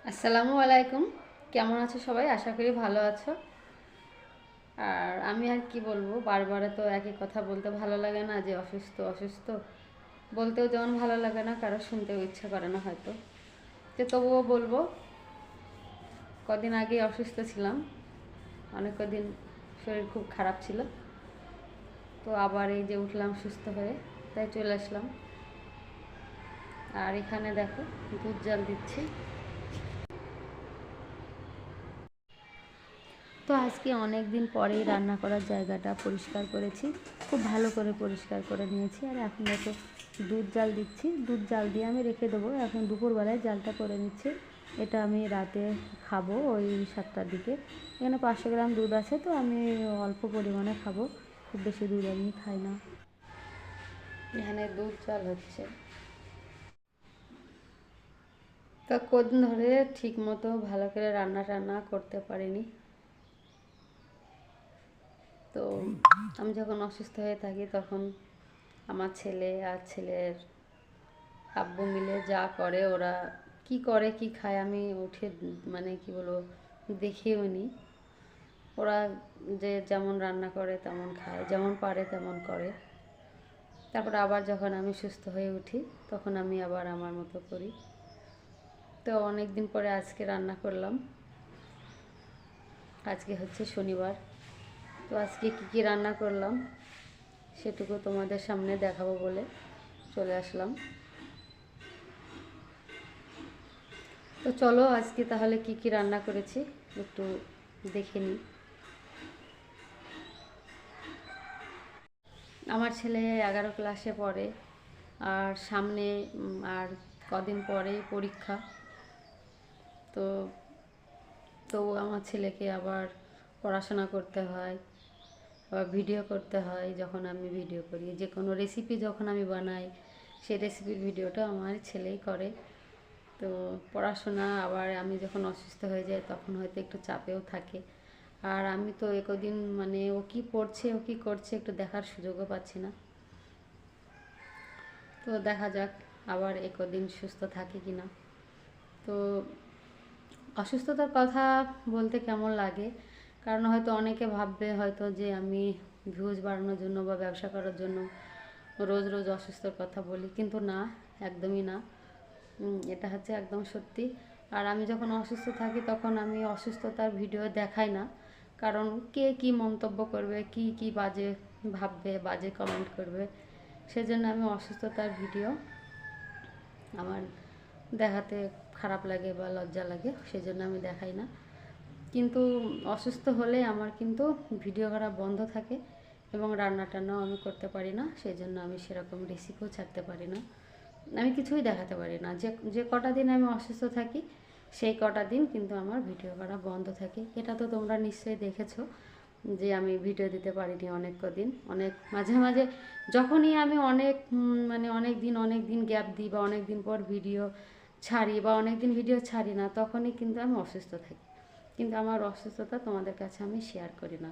আসসালামু আলাইকুম। কেমন আছো সবাই? আশা করি ভালো আছো। আর আমি আর কি বলবো, বারবারে তো একই কথা বলতে ভালো লাগে না যে অসুস্থ অসুস্থ। বলতেও যেমন ভালো লাগে না, কারো শুনতেও ইচ্ছা করে না হয়তো। তো তবুও বলবো, কদিন আগেই অসুস্থ ছিলাম, অনেক কদিন শরীর খুব খারাপ ছিল। তো আবার এই যে উঠলাম সুস্থ হয়ে, তাই চলে আসলাম। আর এখানে দেখো, দুধ জাল দিচ্ছি। তো আজকে অনেক দিন পরেই রান্না করার জায়গাটা পরিষ্কার করেছি, খুব ভালো করে পরিষ্কার করে নিয়েছি। আর এখন দেখো দুধ জাল দিচ্ছি, দুধ জাল দিয়ে আমি রেখে দেবো। এখন দুপুরবেলায় জালটা করে নিচ্ছি, এটা আমি রাতে খাবো ওই 7টার দিকে। এখানে 500 গ্রাম দুধ আছে, তো আমি অল্প পরিমাণে খাবো, খুব বেশি দুধ আমি খাই না। এখানে দুধ জাল হচ্ছে। তো কদিন ধরে ঠিক মতো ভালো করে রান্না টান্না করতে পারিনি। তো আমি যখন অসুস্থ হয়ে থাকি তখন আমার ছেলে আর ছেলের আব্বু মিলে যা করে, ওরা কি করে কি খায় আমি উঠে মানে কি বলবো, দেখেও নি। ওরা যে যেমন রান্না করে তেমন খায়, যেমন পারে তেমন করে। তারপর আবার যখন আমি সুস্থ হয়ে উঠি তখন আমি আবার আমার মতো করি। তো অনেক দিন পরে আজকে রান্না করলাম। আজকে হচ্ছে শনিবার। তো আজকে কী কী রান্না করলাম সেটুকু তোমাদের সামনে দেখাবো বলে চলে আসলাম। তো চলো আজকে তাহলে কি কি রান্না করেছি একটু দেখে নিই। আমার ছেলে 11 ক্লাসে পড়ে, আর সামনে আর কদিন পরেই পরীক্ষা। তো তো আমার ছেলেকে আবার পড়াশোনা করতে হয়, আবার ভিডিও করতে হয়। যখন আমি ভিডিও করি, যে কোনো রেসিপি যখন আমি বানাই, সেই রেসিপির ভিডিওটা আমার ছেলেই করে। তো পড়াশোনা, আবার আমি যখন অসুস্থ হয়ে যাই তখন হয়তো একটু চাপেও থাকে। আর আমি তো একদিন মানে ও কী পড়ছে ও কী করছে একটু দেখার সুযোগও পাচ্ছি না। তো দেখা যাক আবার একদিন সুস্থ থাকে কি না। তো অসুস্থতার কথা বলতে কেমন লাগে, কারণ হয়তো অনেকে ভাববে হয়তো যে আমি ভিউজ বাড়ানোর জন্য বা ব্যবসা করার জন্য রোজ রোজ অসুস্থর কথা বলি, কিন্তু না, একদমই না। এটা হচ্ছে একদম সত্যি। আর আমি যখন অসুস্থ থাকি তখন আমি অসুস্থতার ভিডিও দেখাই না, কারণ কে কী মন্তব্য করবে, কি কি বাজে ভাববে, বাজে কমেন্ট করবে, সেজন্য আমি অসুস্থতার ভিডিও আমার দেখাতে খারাপ লাগে বা লজ্জা লাগে, সেজন্য আমি দেখাই না। কিন্তু অসুস্থ হলে আমার কিন্তু ভিডিও করা বন্ধ থাকে, এবং রান্না টান্নাও আমি করতে পারি না, সেই জন্য আমি সেরকম রেসিপিও ছাড়তে পারি না। আমি কিছুই দেখাতে পারি না। যে যে কটা দিন আমি অসুস্থ থাকি সেই কটা দিন কিন্তু আমার ভিডিও করা বন্ধ থাকে। এটা তো তোমরা নিশ্চয়ই দেখেছো যে আমি ভিডিও দিতে পারিনি অনেক কদিন, অনেক মাঝে মাঝে যখনই আমি অনেক মানে অনেক দিন গ্যাপ দিই বা অনেক দিন পর ভিডিও ছাড়ি বা অনেক দিন ভিডিও ছাড়ি না, তখনই কিন্তু আমি অসুস্থ থাকি। কিন্তু আমার অসুস্থতা তোমাদের কাছে আমি শেয়ার করি না।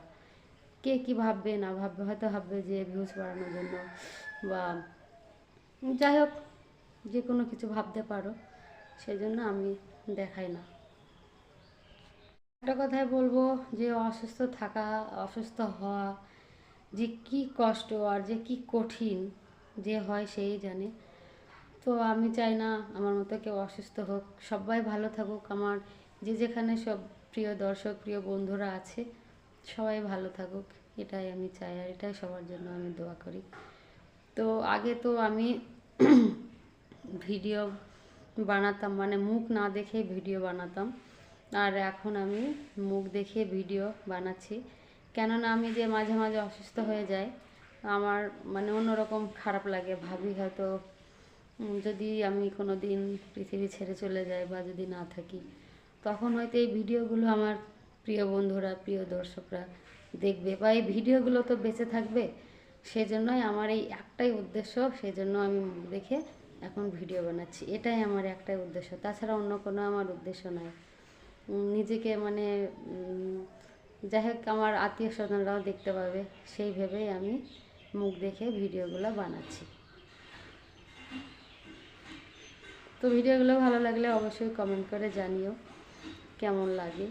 কে কী ভাববে না ভাববে, হয়তো ভাববে যে ভিউজ বাড়ানোর জন্য, বা যাই হোক, যে কোনো কিছু ভাবতে পারো, সেই জন্য আমি দেখাই না। একটা কথাই বলবো যে অসুস্থ থাকা, অসুস্থ হওয়া যে কি কষ্ট আর যে কি কঠিন, যে হয় সেই জানে। তো আমি চাই না আমার মতো কেউ অসুস্থ হোক, সবাই ভালো থাকুক। আমার যে যেখানে সব প্রিয় দর্শক, প্রিয় বন্ধুরা আছে, সবাই ভালো থাকুক, এটাই আমি চাই, আর এটাই সবার জন্য আমি দোয়া করি। তো আগে তো আমি ভিডিও বানাতাম, মানে মুখ না দেখে ভিডিও বানাতাম, আর এখন আমি মুখ দেখে ভিডিও বানাচ্ছি। কেননা আমি যে মাঝে মাঝে অসুস্থ হয়ে যাই, আমার মানে অন্যরকম খারাপ লাগে, ভাবি হয়তো যদি আমি কোনো দিন পৃথিবী ছেড়ে চলে যাই বা যদি না থাকি, তখন হয়তো এই ভিডিওগুলো আমার প্রিয় বন্ধুরা, প্রিয় দর্শকরা দেখবে, বা এই ভিডিওগুলো তো বেঁচে থাকবে। সেজন্যই আমার এই একটাই উদ্দেশ্য, সেজন্য আমি মুখ দেখে এখন ভিডিও বানাচ্ছি, এটাই আমার একটাই উদ্দেশ্য, তাছাড়া অন্য কোনো আমার উদ্দেশ্য নয়। নিজেকে মানে যাই হোক আমার আত্মীয় স্বজনরাও দেখতে পাবে, সেই ভেবেই আমি মুখ দেখে ভিডিওগুলো বানাচ্ছি। তো ভিডিওগুলো ভালো লাগলে অবশ্যই কমেন্ট করে জানিও কেমন লাগে।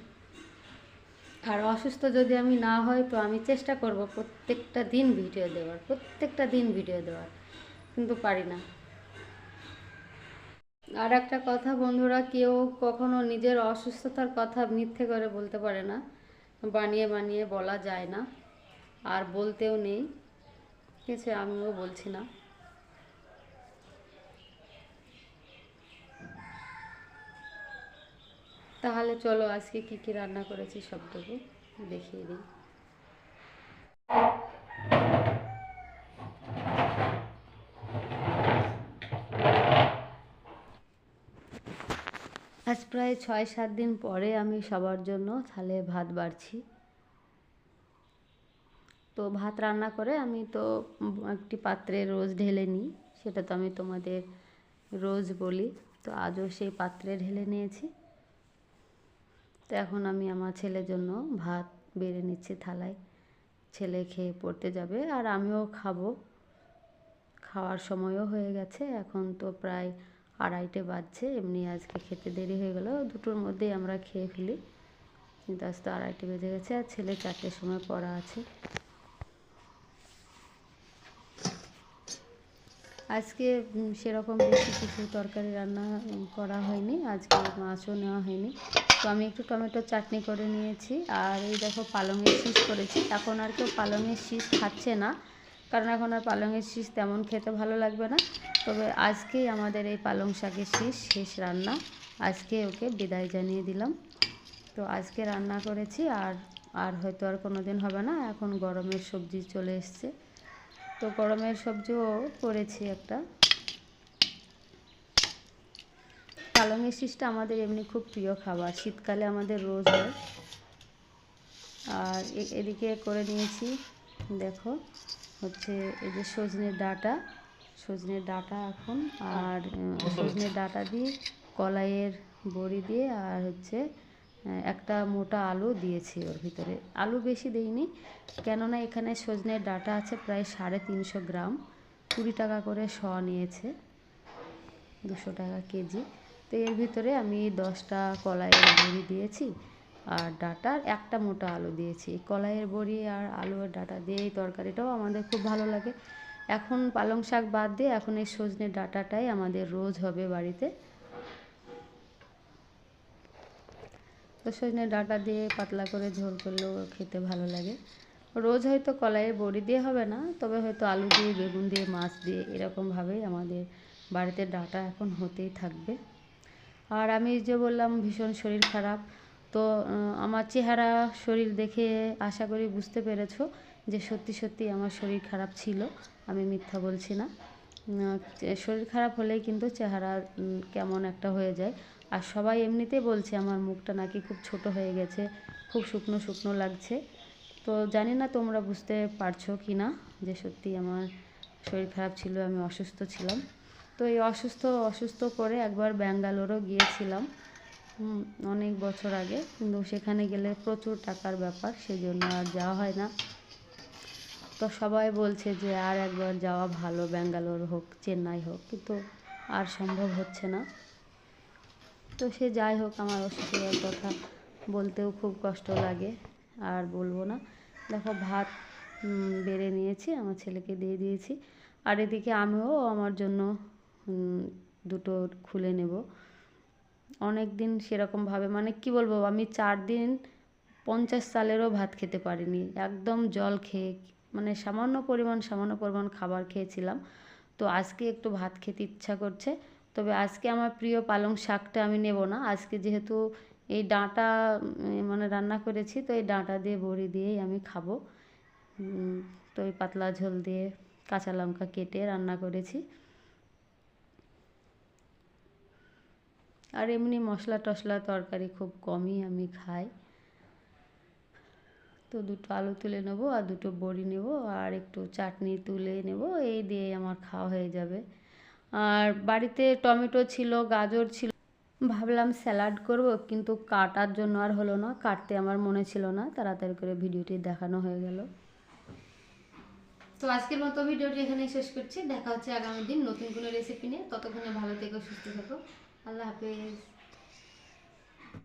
আর অসুস্থ যদি আমি না হই তো আমি চেষ্টা করব প্রত্যেকটা দিন ভিডিও দেওয়ার, কিন্তু পারি না। আর একটা কথা বন্ধুরা, কেউ কখনো নিজের অসুস্থতার কথা মিথ্যে করে বলতে পারে না, বানিয়ে বানিয়ে বলা যায় না, আর বলতেও নেই। ঠিক আছে, আমিও বলছি না। তাহলে চলো আজকে কি কি রান্না করেছি সবটুকু দেখিয়ে দিই। আজ প্রায় 6-7 দিন পরে আমি সবার জন্য থালে ভাত বাড়ছি। তো ভাত রান্না করে আমি তো একটি পাত্রে রোজ ঢেলে নিই, সেটা তো আমি তোমাদের রোজ বলি। তো আজও সেই পাত্রে ঢেলে নিয়েছি। তো এখন আমি আমার ছেলের জন্য ভাত বেড়ে নিচ্ছি থালায়। ছেলে খেয়ে পড়তে যাবে আর আমিও খাবো। খাওয়ার সময়ও হয়ে গেছে, এখন তো প্রায় 2:30 বাজছে। এমনি আজকে খেতে দেরি হয়ে গেল, 2টোর মধ্যেই আমরা খেয়ে ফেলি, কিন্তু আজ তো 2:30 বেজে গেছে। আর ছেলে 4টের সময় পড়া আছে। আজকে সেরকম বেশি কিছু তরকারি রান্না করা হয়নি, আজকে মাছও নেওয়া হয়নি। তো আমি একটু টমেটোর চাটনি করে নিয়েছি। আর এই দেখো পালংয়ের শীষ করেছি। এখন আর কেউ পালংয়ের শীষ খাচ্ছে না, কারণ এখন আর পালংয়ের শীষ তেমন খেতে ভালো লাগবে না। তবে আজকেই আমাদের এই পালং শাকের শীষ শেষ রান্না, আজকে ওকে বিদায় জানিয়ে দিলাম। তো আজকে রান্না করেছি, আর আর হয়তো আর কোনো দিন হবে না। এখন গরমের সবজি চলে এসছে, তো গরমের সবজিও করেছি একটা। পালংয়ের শীষটা আমাদের এমনি খুব প্রিয় খাবার, শীতকালে আমাদের রোজ হয়। আর এদিকে করে নিয়েছি দেখো, হচ্ছে এই যে সজনের ডাঁটা এখন, আর সজনের ডাঁটা দিয়ে কলাইয়ের বড়ি দিয়ে, আর হচ্ছে একটা মোটা আলু দিয়েছি ওর ভিতরে। আলু বেশি দেইনি, কেননা এখানে সজনের ডাঁটা আছে প্রায় 350 গ্রাম, 20 টাকা করে শ নিয়েছে, 200 টাকা কেজি। তো এর ভিতরে আমি 10টা কলাইয়ের বড়ি দিয়েছি, আর ডাঁটার একটা মোটা আলু দিয়েছি। কলাইয়ের বড়ি আর আলু আর ডাঁটা দিয়ে এই তরকারিটাও আমাদের খুব ভালো লাগে। এখন পালং শাক বাদ দিয়ে এখন এই সজনের ডাঁটাটাই আমাদের রোজ হবে বাড়িতে। তো সজনের ডাঁটা দিয়ে পাতলা করে ঝোল করলেও খেতে ভালো লাগে। রোজ হয়তো কলাইয়ের বড়ি দিয়ে হবে না, তবে হয়তো আলু দিয়ে, বেগুন দিয়ে, মাছ দিয়ে এরকমভাবেই আমাদের বাড়িতে ডাঁটা এখন হতেই থাকবে। আর আমি যে বললাম ভীষণ শরীর খারাপ, তো আমার চেহারা শরীর দেখে আশা করি বুঝতে পেরেছো যে সত্যি সত্যি আমার শরীর খারাপ ছিল, আমি মিথ্যা বলছি না। শরীর খারাপ হলেই কিন্তু চেহারা কেমন একটা হয়ে যায়। আর সবাই এমনিতেই বলছে আমার মুখটা নাকি খুব ছোট হয়ে গেছে, খুব শুকনো শুকনো লাগছে। তো জানি না তোমরা বুঝতে পারছো কি না যে সত্যি আমার শরীর খারাপ ছিল, আমি অসুস্থ ছিলাম। তো এই অসুস্থ করে একবার ব্যাঙ্গালোরও গিয়েছিলাম অনেক বছর আগে, কিন্তু সেখানে গেলে প্রচুর টাকার ব্যাপার, সেজন্য আর যাওয়া হয় না। তো সবাই বলছে যে আর একবার যাওয়া ভালো, ব্যাঙ্গালোর হোক, চেন্নাই হোক, কিন্তু আর সম্ভব হচ্ছে না। তো সে যাই হোক, আমার অসুস্থতার কথা বলতেও খুব কষ্ট লাগে, আর বলবো না। দেখো ভাত বেড়ে নিয়েছি, আমার ছেলেকে দিয়ে দিয়েছি। আর এদিকে আমিও আমার জন্য 2টো খুলে নেব। অনেক দিন সেরকমভাবে, মানে কি বলবো, আমি 4 দিন 50 চালেরও ভাত খেতে পারিনি, একদম জল খেয়ে, মানে সামান্য পরিমাণ খাবার খেয়েছিলাম। তো আজকে একটু ভাত খেতে ইচ্ছা করছে। তবে আজকে আমার প্রিয় পালং শাকটা আমি নেব না, আজকে যেহেতু এই ডাঁটা মানে রান্না করেছি, তো এই ডাঁটা দিয়ে বড়ি দিয়েই আমি খাবো। তো এই পাতলা ঝোল দিয়ে কাঁচা লঙ্কা কেটে রান্না করেছি। আর এমনি মশলা টশলা তরকারি খুব কমই আমি খাই। তো 2টো আলু তুলে নেব, আর 2টো বড়ি নেব, আর একটু চাটনি তুলে নেব, এই দিয়ে আমার খাওয়া হয়ে যাবে। আর বাড়িতে টমেটো ছিল, গাজর ছিল, ভাবলাম স্যালাড করব, কিন্তু কাটার জন্য আর হলো না, কাটতে আমার মনে ছিল না, তাড়াতাড়ি করে ভিডিওটি দেখানো হয়ে গেল। তো আজকের মতো ভিডিওটি এখানেই শেষ করছি। দেখা হচ্ছে আগামী দিন নতুন কোনো রেসিপি নিয়ে। ততক্ষণে ভালো থেকো, সুস্থ থেকো। আল্লাহ হাফেজ।